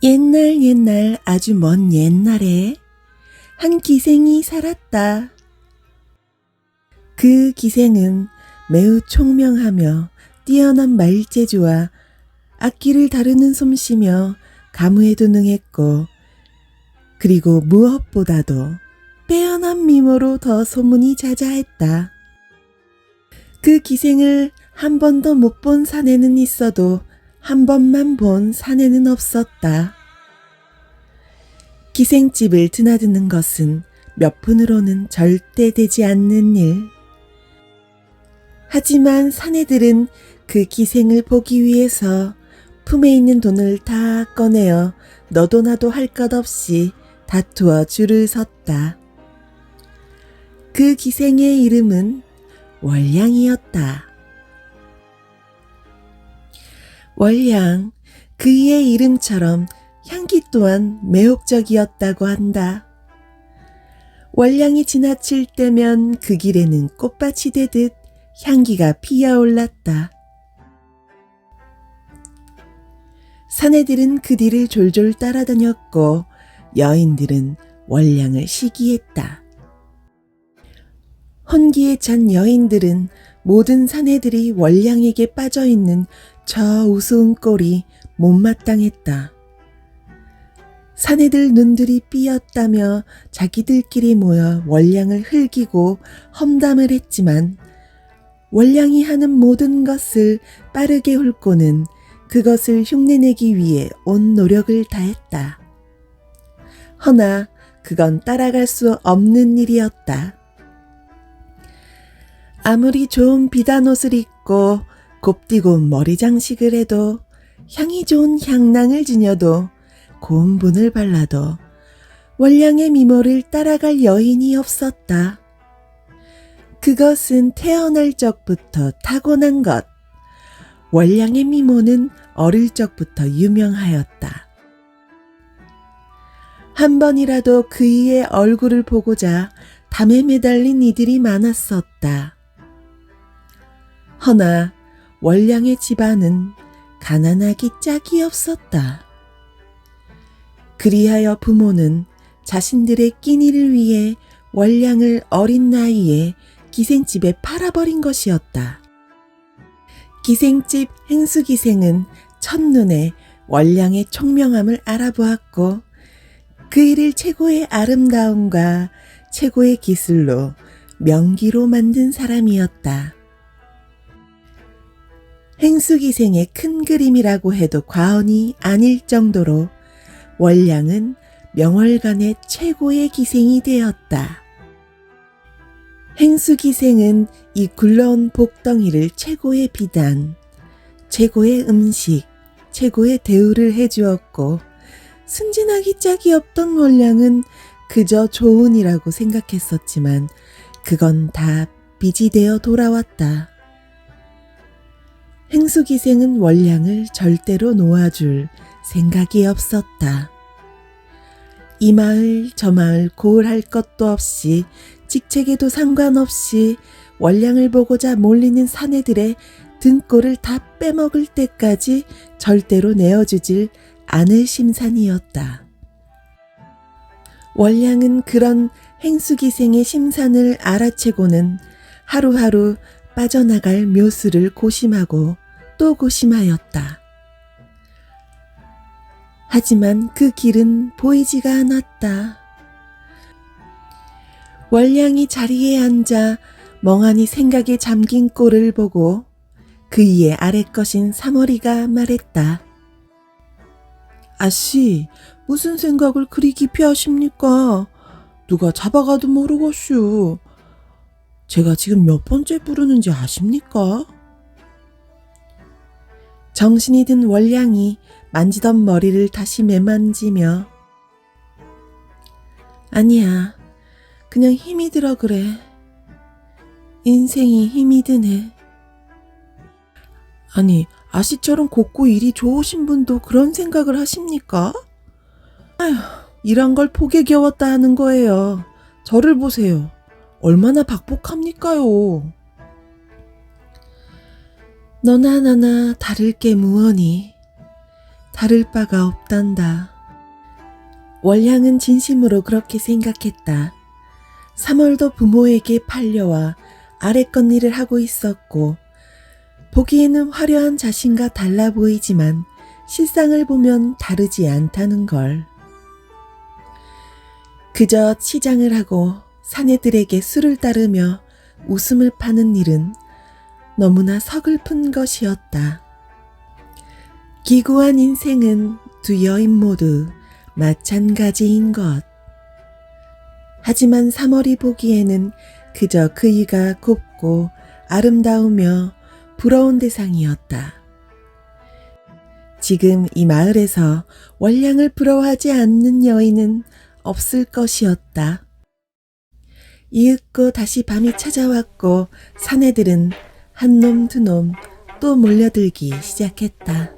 옛날 옛날 아주 먼 옛날에 한 기생이 살았다. 그 기생은 매우 총명하며 뛰어난 말재주와 악기를 다루는 솜씨며 가무에도 능했고, 그리고 무엇보다도 빼어난 미모로 더 소문이 자자했다. 그 기생을 한 번도 못 본 사내는 있어도 한 번만 본 사내는 없었다. 기생집을 드나드는 것은 몇 푼으로는 절대 되지 않는 일. 하지만 사내들은 그 기생을 보기 위해서 품에 있는 돈을 다 꺼내어 너도 나도 할 것 없이 다투어 줄을 섰다. 그 기생의 이름은 월량이었다. 월량, 그의 이름처럼 향기 또한 매혹적이었다고 한다. 월량이 지나칠 때면 그 길에는 꽃밭이 되듯 향기가 피어올랐다. 사내들은 그 뒤를 졸졸 따라다녔고, 여인들은 월량을 시기했다. 혼기에 찬 여인들은 모든 사내들이 월량에게 빠져있는 저 우스운 꼴이 못마땅했다. 사내들 눈들이 삐었다며 자기들끼리 모여 월량을 흘기고 험담을 했지만, 월량이 하는 모든 것을 빠르게 훑고는 그것을 흉내내기 위해 온 노력을 다했다. 허나 그건 따라갈 수 없는 일이었다. 아무리 좋은 비단 옷을 입고 곱디고 머리 장식을 해도, 향이 좋은 향낭을 지녀도, 고운 분을 발라도 월량의 미모를 따라갈 여인이 없었다. 그것은 태어날 적부터 타고난 것. 월량의 미모는 어릴 적부터 유명하였다. 한 번이라도 그의 얼굴을 보고자 담에 매달린 이들이 많았었다. 허나 월량의 집안은 가난하기 짝이 없었다. 그리하여 부모는 자신들의 끼니를 위해 월량을 어린 나이에 기생집에 팔아버린 것이었다. 기생집 행수기생은 첫눈에 월량의 총명함을 알아보았고, 그 일을 최고의 아름다움과 최고의 기술로 명기로 만든 사람이었다. 행수기생의 큰 그림이라고 해도 과언이 아닐 정도로 월량은 명월간의 최고의 기생이 되었다. 행수기생은 이 굴러온 복덩이를 최고의 비단, 최고의 음식, 최고의 대우를 해주었고, 순진하기 짝이 없던 월량은 그저 조언이라고 생각했었지만 그건 다 빚이 되어 돌아왔다. 행수기생은 월량을 절대로 놓아줄 생각이 없었다. 이 마을 저 마을 고을할 것도 없이, 직책에도 상관없이 월량을 보고자 몰리는 사내들의 등골을 다 빼먹을 때까지 절대로 내어주질 않을 심산이었다. 월량은 그런 행수기생의 심산을 알아채고는 하루하루 빠져나갈 묘수를 고심하고 또 고심하였다. 하지만 그 길은 보이지가 않았다. 월량이 자리에 앉아 멍하니 생각에 잠긴 꼴을 보고 그 이의 아랫것인 사머리가 말했다. 아씨, 무슨 생각을 그리 깊이 하십니까? 누가 잡아가도 모르겠슈. 제가 지금 몇 번째 부르는지 아십니까? 정신이 든 월량이 만지던 머리를 다시 매만지며, 아니야, 그냥 힘이 들어 그래. 인생이 힘이 드네. 아니, 아씨처럼 곱고 일이 좋으신 분도 그런 생각을 하십니까? 아휴, 이런 걸 폭에 겨웠다 하는 거예요. 저를 보세요. 얼마나 박복합니까요? 너나 나나 다를 게 무언이. 다를 바가 없단다. 월량은 진심으로 그렇게 생각했다. 3월도 부모에게 팔려와 아랫것 일을 하고 있었고 보기에는 화려한 자신과 달라 보이지만 실상을 보면 다르지 않다는 걸. 그저 치장을 하고 사내들에게 술을 따르며 웃음을 파는 일은 너무나 서글픈 것이었다. 기구한 인생은 두 여인 모두 마찬가지인 것. 하지만 3월이 보기에는 그저 그이가 곱고 아름다우며 부러운 대상이었다. 지금 이 마을에서 월량을 부러워하지 않는 여인은 없을 것이었다. 이윽고 다시 밤이 찾아왔고 사내들은 한 놈 두 놈 또 몰려들기 시작했다.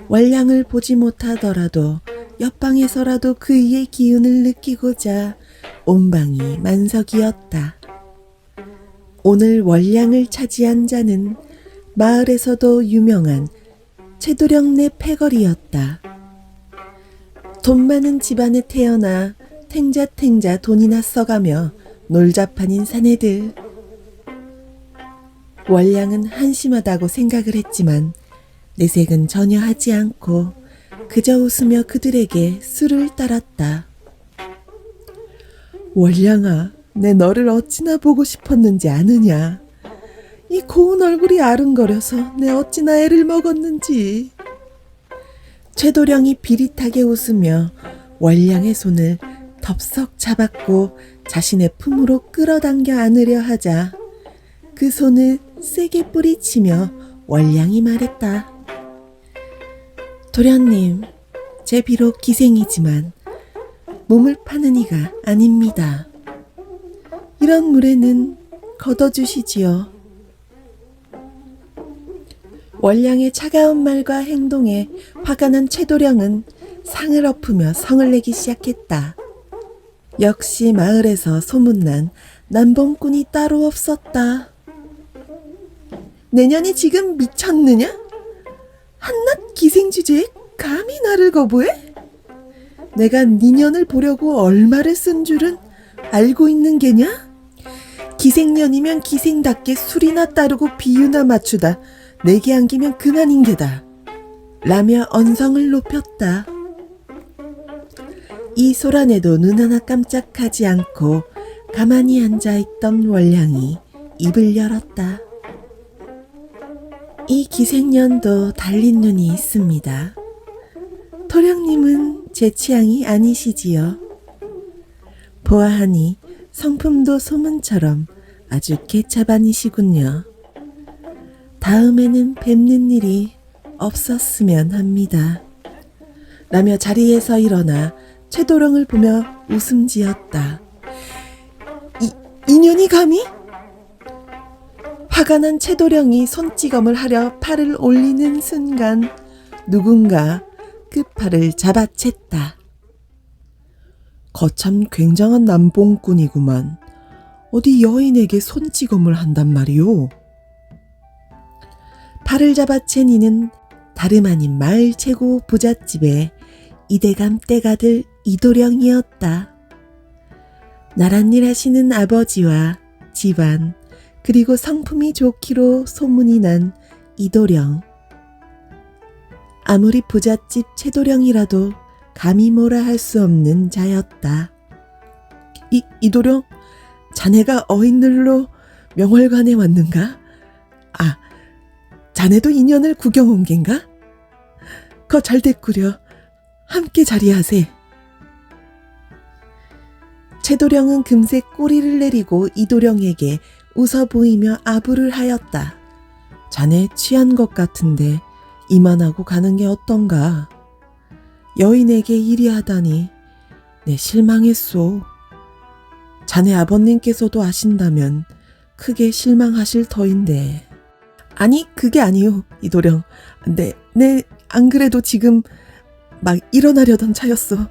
월량을 보지 못하더라도 옆방에서라도 그의 기운을 느끼고자 온 방이 만석이었다. 오늘 월량을 차지한 자는 마을에서도 유명한 채도령네 패거리였다. 돈 많은 집안에 태어나 탱자탱자 돈이나 써가며 놀자판인 사내들. 월량은 한심하다고 생각을 했지만 내색은 전혀 하지 않고 그저 웃으며 그들에게 술을 따랐다. 월량아, 내 너를 어찌나 보고 싶었는지 아느냐. 이 고운 얼굴이 아른거려서 내 어찌나 애를 먹었는지. 최도령이 비릿하게 웃으며 월량의 손을 덥석 잡았고 자신의 품으로 끌어당겨 안으려 하자 그 손을 세게 뿌리치며 월량이 말했다. 도련님, 제 비록 기생이지만 몸을 파는 이가 아닙니다. 이런 물에는 걷어주시지요. 월량의 차가운 말과 행동에 화가 난 최도령은 상을 엎으며 성을 내기 시작했다. 역시 마을에서 소문난 남봉꾼이 따로 없었다. 내년이 지금 미쳤느냐? 한낱 기생주제에 감히 나를 거부해? 내가 니년을 보려고 얼마를 쓴 줄은 알고 있는 게냐? 기생년이면 기생답게 술이나 따르고 비유나 맞추다 내게 안기면 그만인 게다. 라며 언성을 높였다. 이 소란에도 눈 하나 깜짝하지 않고 가만히 앉아있던 월량이 입을 열었다. 이 기생년도 달린 눈이 있습니다. 도령님은 제 취향이 아니시지요. 보아하니 성품도 소문처럼 아주 개차반이시군요. 다음에는 뵙는 일이 없었으면 합니다. 라며 자리에서 일어나 최도령을 보며 웃음 지었다. 이년이 감히? 화가 난 최도령이 손찌검을 하려 팔을 올리는 순간 누군가 그 팔을 잡아챘다. 거참 굉장한 남봉꾼이구만. 어디 여인에게 손찌검을 한단 말이오. 팔을 잡아챈 이는 다름 아닌 마을 최고 부잣집의 이대감 떼가들 이도령이었다. 나란 일 하시는 아버지와 집안 그리고 성품이 좋기로 소문이 난 이도령. 아무리 부잣집 최도령이라도 감히 뭐라 할 수 없는 자였다. 이도령, 자네가 어인들로 명월관에 왔는가? 아, 자네도 인연을 구경 온 겐가? 거 잘 됐구려. 함께 자리하세. 최도령은 금세 꼬리를 내리고 이도령에게 웃어 보이며 아부를 하였다. 자네 취한 것 같은데 이만하고 가는 게 어떤가? 여인에게 이리 하다니 내 실망했소. 자네 아버님께서도 아신다면 크게 실망하실 터인데. 아니, 그게 아니오, 이도령. 네, 안 그래도 지금 막 일어나려던 차였어.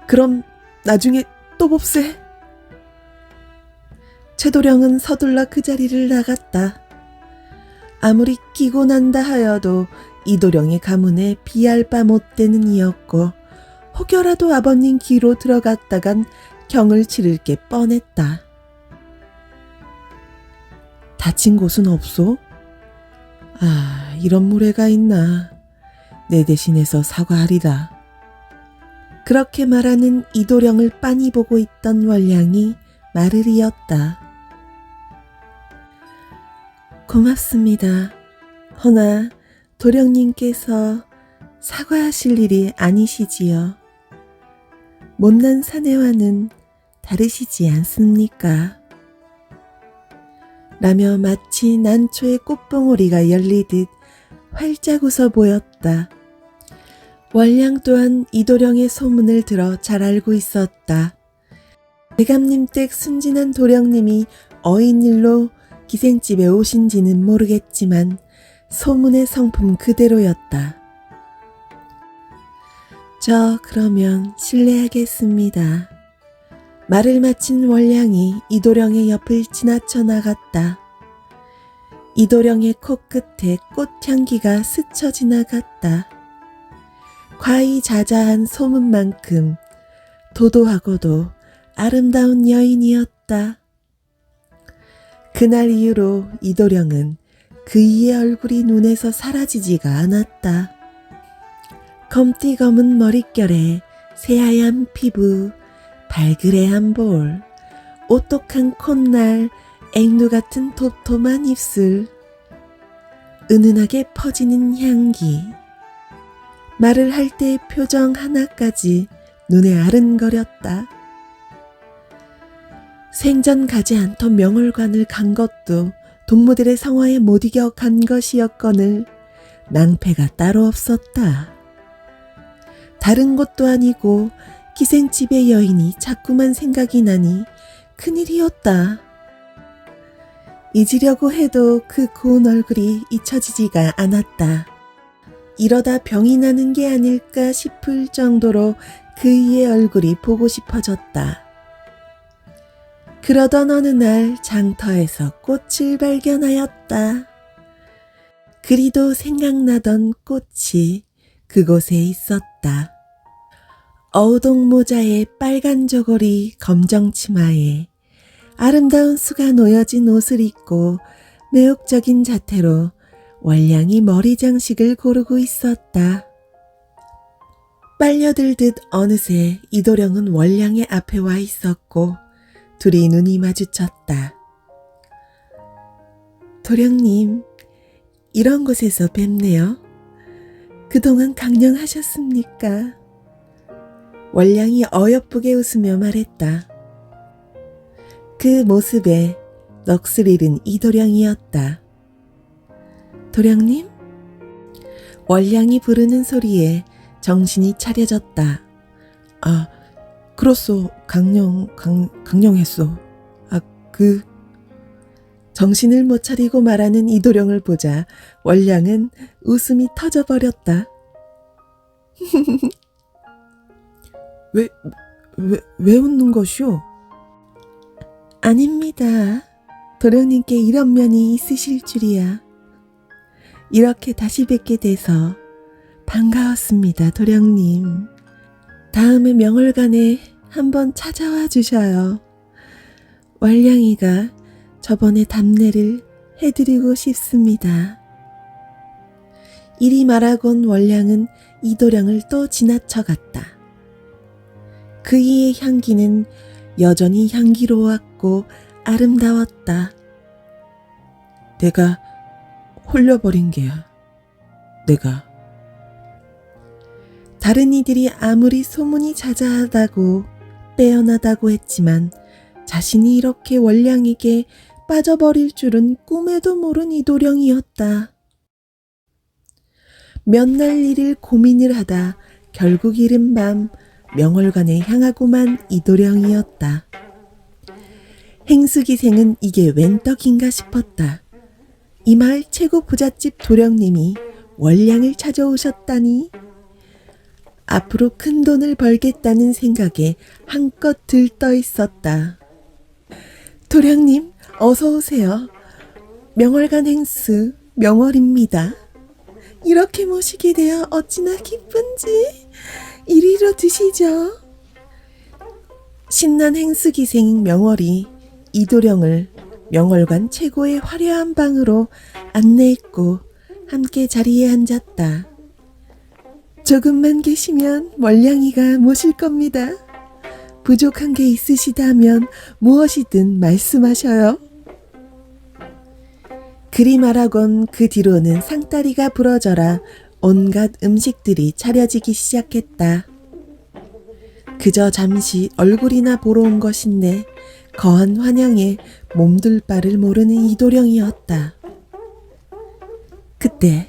그럼 나중에 또 봅세. 최도령은 서둘러 그 자리를 나갔다. 아무리 끼고 난다 하여도 이도령의 가문에 비할 바 못되는 이였고 혹여라도 아버님 귀로 들어갔다간 경을 치를 게 뻔했다. 다친 곳은 없소? 아, 이런 무례가 있나. 내 대신해서 사과하리다. 그렇게 말하는 이도령을 빤히 보고 있던 월량이 말을 이었다. 고맙습니다. 허나 도령님께서 사과하실 일이 아니시지요. 못난 사내와는 다르시지 않습니까? 라며 마치 난초의 꽃봉오리가 열리듯 활짝 웃어 보였다. 월량 또한 이도령의 소문을 들어 잘 알고 있었다. 대감님 댁 순진한 도령님이 어인일로 기생집에 오신지는 모르겠지만 소문의 성품 그대로였다. 저 그러면 실례하겠습니다. 말을 마친 월량이 이도령의 옆을 지나쳐 나갔다. 이도령의 코끝에 꽃향기가 스쳐 지나갔다. 과히 자자한 소문만큼 도도하고도 아름다운 여인이었다. 그날 이후로 이도령은 그이의 얼굴이 눈에서 사라지지가 않았다. 검띠검은 머릿결에 새하얀 피부, 발그레한 볼, 오똑한 콧날, 앵두 같은 톱톱한 입술, 은은하게 퍼지는 향기, 말을 할 때의 표정 하나까지 눈에 아른거렸다. 생전 가지 않던 명월관을 간 것도 동무들의 성화에 못 이겨 간 것이었거늘 낭패가 따로 없었다. 다른 곳도 아니고 기생집의 여인이 자꾸만 생각이 나니 큰일이었다. 잊으려고 해도 그 고운 얼굴이 잊혀지지가 않았다. 이러다 병이 나는 게 아닐까 싶을 정도로 그이의 얼굴이 보고 싶어졌다. 그러던 어느 날 장터에서 꽃을 발견하였다. 그리도 생각나던 꽃이 그곳에 있었다. 어우동 모자에 빨간 저고리 검정 치마에 아름다운 수가 놓여진 옷을 입고 매혹적인 자태로 월량이 머리 장식을 고르고 있었다. 빨려들듯 어느새 이도령은 월량의 앞에 와 있었고 둘이 눈이 마주쳤다. 도령님, 이런 곳에서 뵙네요. 그동안 강령하셨습니까? 월량이 어여쁘게 웃으며 말했다. 그 모습에 넋을 잃은 이도령이었다. 도령님? 월량이 부르는 소리에 정신이 차려졌다. 아, 그렇소. 강령했소. 정신을 못 차리고 말하는 이도령을 보자 월량은 웃음이 터져버렸다. 왜 웃는 것이오? 아닙니다. 도령님께 이런 면이 있으실 줄이야. 이렇게 다시 뵙게 돼서 반가웠습니다, 도령님. 다음에 명월관에 한번 찾아와 주셔요. 월량이가 저번에 답례를 해드리고 싶습니다. 이리 말하곤 월량은 이도령을 또 지나쳐 갔다. 그이의 향기는 여전히 향기로웠고 아름다웠다. 내가 홀려버린 게야. 내가. 다른 이들이 아무리 소문이 자자하다고 빼어나다고 했지만 자신이 이렇게 월량에게 빠져버릴 줄은 꿈에도 모른 이도령이었다. 몇 날 일을 고민을 하다 결국 이른 밤 명월관에 향하고만 이도령이었다. 행수기생은 이게 웬 떡인가 싶었다. 이 마을 최고 부잣집 도령님이 월량을 찾아오셨다니. 앞으로 큰 돈을 벌겠다는 생각에 한껏 들떠 있었다. 도령님, 어서 오세요. 명월관 행수 명월입니다. 이렇게 모시게 되어 어찌나 기쁜지. 이리로 드시죠. 신난 행수기생 명월이 이도령을 명월관 최고의 화려한 방으로 안내했고 함께 자리에 앉았다. 조금만 계시면 월량이가 모실 겁니다. 부족한 게 있으시다면 무엇이든 말씀하셔요. 그리 말하곤 그 뒤로는 상다리가 부러져라 온갖 음식들이 차려지기 시작했다. 그저 잠시 얼굴이나 보러 온 것인데 거한 환영에 몸둘 바를 모르는 이도령이었다. 그때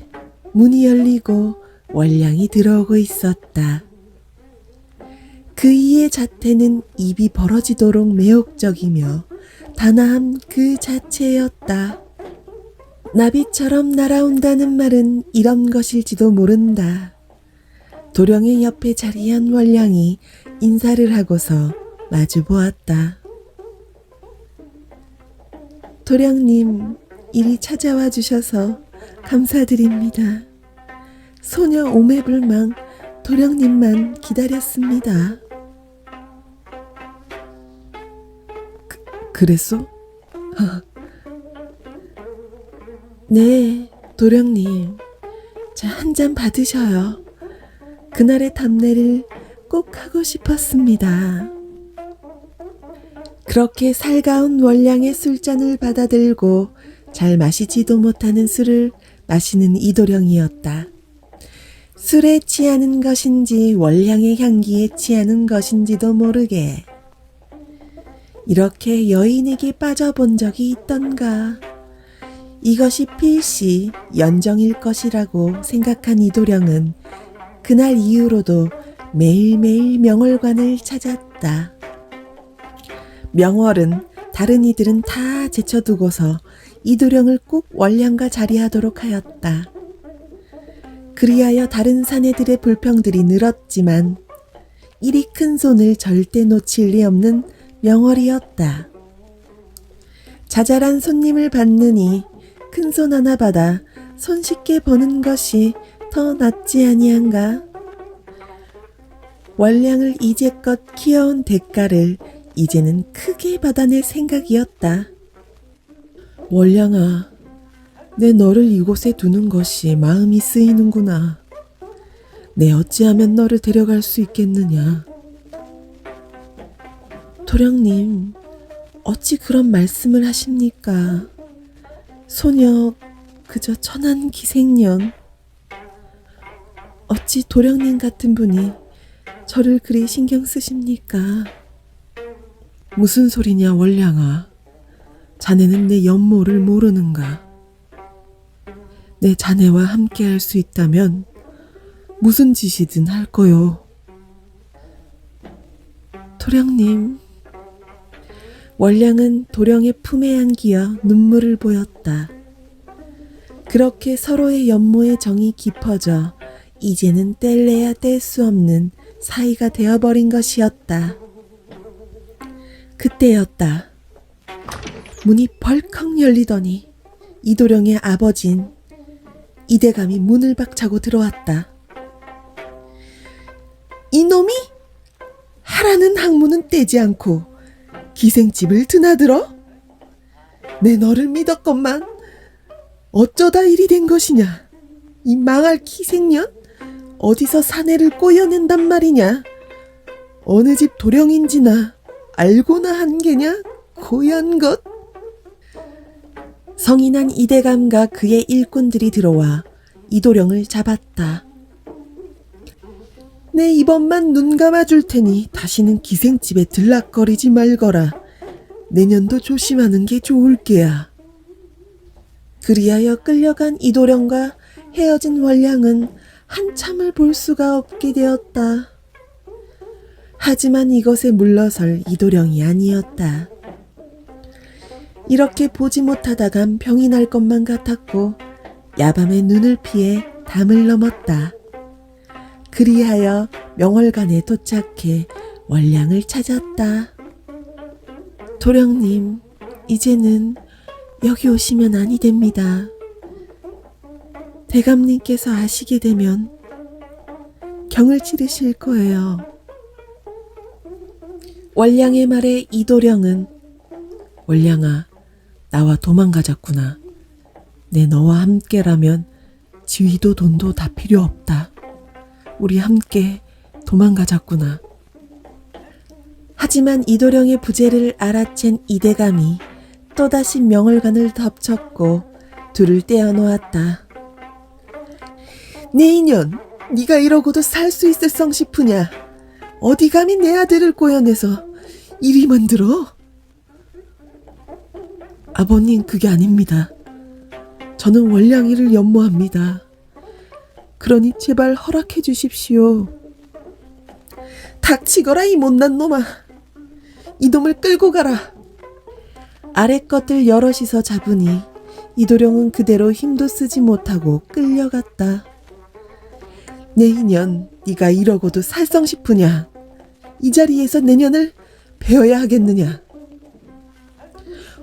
문이 열리고 월량이 들어오고 있었다. 그 이의 자태는 입이 벌어지도록 매혹적이며 단아함 그 자체였다. 나비처럼 날아온다는 말은 이런 것일지도 모른다. 도령의 옆에 자리한 월량이 인사를 하고서 마주 보았다. 도령님, 이리 찾아와 주셔서 감사드립니다. 소녀 오매불망 도령님만 기다렸습니다. 그랬어? 네, 도령님. 자, 한 잔 받으셔요. 그날의 답례를 꼭 하고 싶었습니다. 그렇게 살가운 월량의 술잔을 받아들고 잘 마시지도 못하는 술을 마시는 이도령이었다. 술에 취하는 것인지 월량의 향기에 취하는 것인지도 모르게 이렇게 여인에게 빠져본 적이 있던가. 이것이 필시 연정일 것이라고 생각한 이도령은 그날 이후로도 매일매일 명월관을 찾았다. 명월은 다른 이들은 다 제쳐두고서 이도령을 꼭 월량과 자리하도록 하였다. 그리하여 다른 사내들의 불평들이 늘었지만 이리 큰 손을 절대 놓칠 리 없는 명월이었다. 자잘한 손님을 받느니 큰 손 하나 받아 손쉽게 버는 것이 더 낫지 아니한가. 월량을 이제껏 키워온 대가를 이제는 크게 받아낼 생각이었다. 월량아, 내 너를 이곳에 두는 것이 마음이 쓰이는구나. 내 어찌하면 너를 데려갈 수 있겠느냐. 도령님, 어찌 그런 말씀을 하십니까? 소녀 그저 천한 기생년. 어찌 도령님 같은 분이 저를 그리 신경 쓰십니까? 무슨 소리냐 월량아. 자네는 내 연모를 모르는가? 내 자네와 함께 할 수 있다면 무슨 짓이든 할 거요. 도령님. 월량은 도령의 품에 안기어 눈물을 보였다. 그렇게 서로의 연모의 정이 깊어져 이제는 뗄래야 뗄 수 없는 사이가 되어버린 것이었다. 그때였다. 문이 벌컥 열리더니 이도령의 아버진 이대감이 문을 박차고 들어왔다. 이놈이 하라는 학문은 떼지 않고 기생집을 드나들어? 내 너를 믿었건만 어쩌다 일이 된 것이냐? 이 망할 기생년? 어디서 사내를 꼬여낸단 말이냐? 어느 집 도령인지나 알고나 한 게냐? 고얀 것. 성이 난 이대감과 그의 일꾼들이 들어와 이도령을 잡았다. 내 이번만 눈 감아줄 테니 다시는 기생집에 들락거리지 말거라. 내년도 조심하는 게 좋을 게야. 그리하여 끌려간 이도령과 헤어진 월량은 한참을 볼 수가 없게 되었다. 하지만 이것에 물러설 이도령이 아니었다. 이렇게 보지 못하다간 병이 날 것만 같았고 야밤에 눈을 피해 담을 넘었다. 그리하여 명월관에 도착해 월량을 찾았다. 도령님, 이제는 여기 오시면 아니 됩니다. 대감님께서 아시게 되면 경을 치르실 거예요. 월량의 말에 이도령은 월량아, 나와 도망가자꾸나. 내 너와 함께라면 지위도 돈도 다 필요 없다. 우리 함께 도망가자꾸나. 하지만 이도령의 부재를 알아챈 이대감이 또다시 명월관을 덮쳤고 둘을 떼어놓았다. 내 인연, 네가 이러고도 살 수 있을 성시푸냐? 어디 감히 내 아들을 꼬여내서 이리 만들어? 아버님, 그게 아닙니다. 저는 월량이를 연모합니다. 그러니 제발 허락해 주십시오. 닥치거라 이 못난 놈아. 이놈을 끌고 가라. 아래 것들 여럿이서 잡으니 이도령은 그대로 힘도 쓰지 못하고 끌려갔다. 내 인연, 네가 이러고도 살성 싶으냐? 이 자리에서 내 년을 베어야 하겠느냐?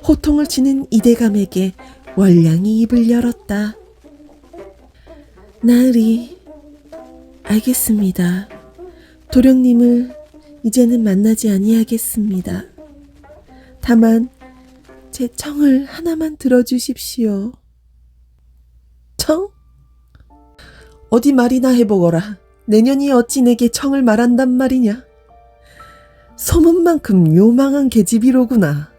호통을 치는 이대감에게 월량이 입을 열었다. 나으리, 알겠습니다. 도령님을 이제는 만나지 아니하겠습니다. 다만 제 청을 하나만 들어주십시오. 청? 어디 말이나 해보거라. 내년이 어찌 내게 청을 말한단 말이냐. 소문만큼 요망한 계집이로구나.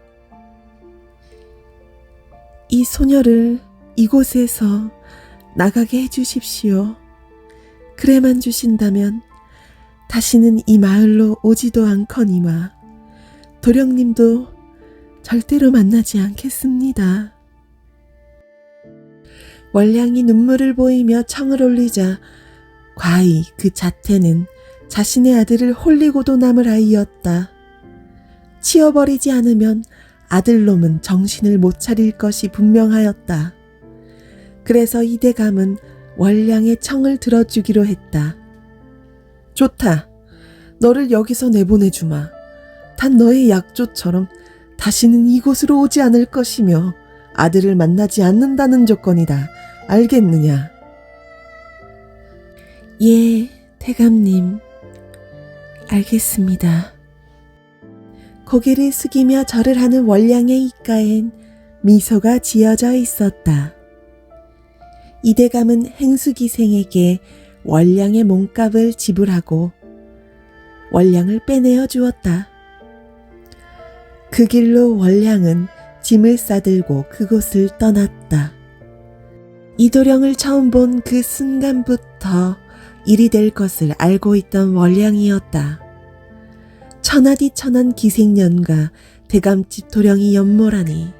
이 소녀를 이곳에서 나가게 해주십시오. 그래만 주신다면 다시는 이 마을로 오지도 않거니와 도령님도 절대로 만나지 않겠습니다. 월량이 눈물을 보이며 청을 올리자 과히 그 자태는 자신의 아들을 홀리고도 남을 아이였다. 치워버리지 않으면 아들놈은 정신을 못 차릴 것이 분명하였다. 그래서 이대감은 월량의 청을 들어주기로 했다. 좋다. 너를 여기서 내보내주마. 단 너의 약조처럼 다시는 이곳으로 오지 않을 것이며 아들을 만나지 않는다는 조건이다. 알겠느냐? 예, 대감님. 알겠습니다. 고개를 숙이며 절을 하는 월량의 입가엔 미소가 지어져 있었다. 이대감은 행수기생에게 월량의 몸값을 지불하고 월량을 빼내어 주었다. 그 길로 월량은 짐을 싸들고 그곳을 떠났다. 이도령을 처음 본 그 순간부터 일이 될 것을 알고 있던 월량이었다. 천하디천한 기생년과 대감집 도령이 연모라니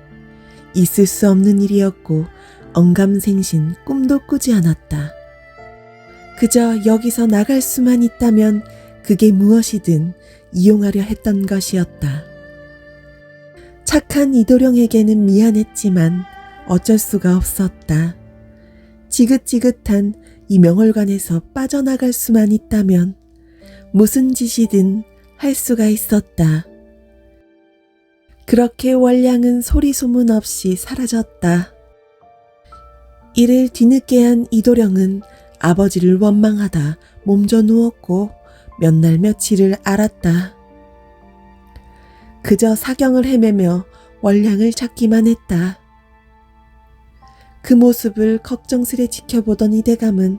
있을 수 없는 일이었고 언감생신 꿈도 꾸지 않았다. 그저 여기서 나갈 수만 있다면 그게 무엇이든 이용하려 했던 것이었다. 착한 이도령에게는 미안했지만 어쩔 수가 없었다. 지긋지긋한 이 명월관에서 빠져나갈 수만 있다면 무슨 짓이든 할 수가 있었다. 그렇게 월량은 소리 소문 없이 사라졌다. 이를 뒤늦게 한 이도령은 아버지를 원망하다 몸져 누웠고 몇 날 며칠을 앓았다. 그저 사경을 헤매며 월량을 찾기만 했다. 그 모습을 걱정스레 지켜보던 이대감은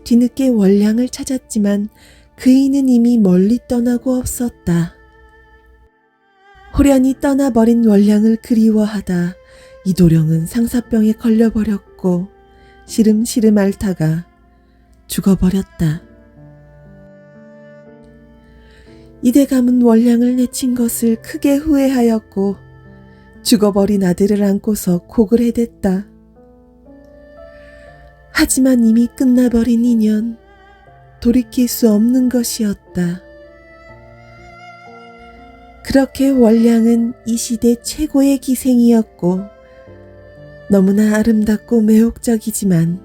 뒤늦게 월량을 찾았지만 그이는 이미 멀리 떠나고 없었다. 호련히 떠나버린 월량을 그리워하다 이도령은 상사병에 걸려버렸고 시름시름 앓다가 죽어버렸다. 이대감은 월량을 내친 것을 크게 후회하였고 죽어버린 아들을 안고서 곡을 해댔다. 하지만 이미 끝나버린 인연, 돌이킬 수 없는 것이었다. 그렇게 월량은 이 시대 최고의 기생이었고 너무나 아름답고 매혹적이지만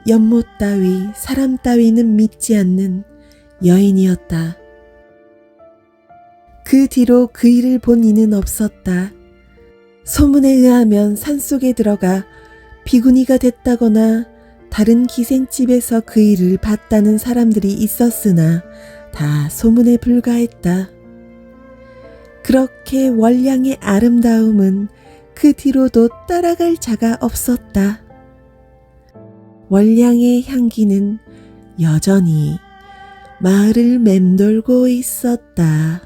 연못 따위 사람 따위는 믿지 않는 여인이었다. 그 뒤로 그 일을 본 이는 없었다. 소문에 의하면 산속에 들어가 비구니가 됐다거나 다른 기생집에서 그 일을 봤다는 사람들이 있었으나 다 소문에 불과했다. 그렇게 월량의 아름다움은 그 뒤로도 따라갈 자가 없었다. 월량의 향기는 여전히 마을을 맴돌고 있었다.